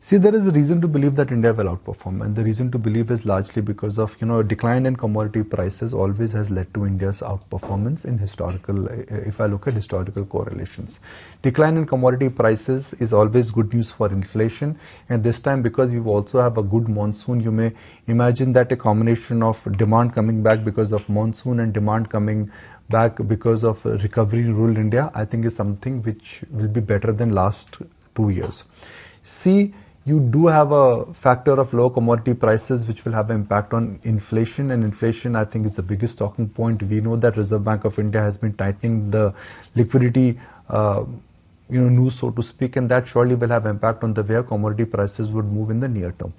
See, there is a reason to believe that India will outperform, and the reason to believe is largely because of, a decline in commodity prices always has led to India's outperformance in historical, if I look at historical correlations. Decline in commodity prices is always good news for inflation, and this time because we also have a good monsoon, you may imagine that a combination of demand coming back because of monsoon and demand coming back because of recovery in rural India, I think is something which will be better than last 2 years. See, you do have a factor of low commodity prices which will have an impact on inflation, and inflation I think is the biggest talking point. We know that Reserve Bank of India has been tightening the liquidity noose, so to speak, and that surely will have impact on the way commodity prices would move in the near term.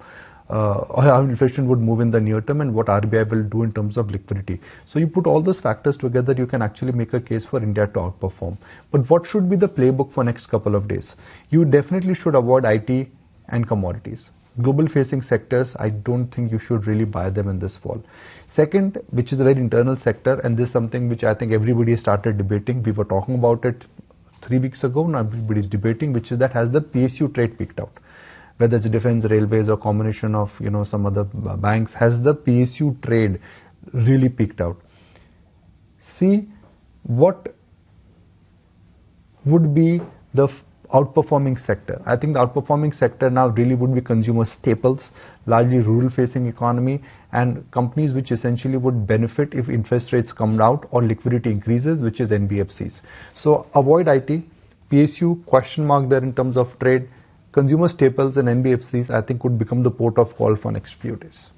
Or how inflation would move in the near term and what RBI will do in terms of liquidity. So you put all those factors together, you can actually make a case for India to outperform. But what should be the playbook for next couple of days? You definitely should avoid IT and commodities. Global facing sectors, I don't think you should really buy them in this fall. Second, which is a very internal sector, and this is something which I think everybody started debating. We were talking about it 3 weeks ago, now everybody is debating, which is that has the PSU trade peaked out? Whether it's defense, railways, or combination of some other banks, has the PSU trade really peaked out? See, what would be the outperforming sector? I think the outperforming sector now really would be consumer staples, largely rural facing economy, and companies which essentially would benefit if interest rates come out or liquidity increases, which is NBFCs. So avoid IT, PSU, question mark there in terms of trade. Consumer staples and NBFCs, I think, would become the port of call for next few days.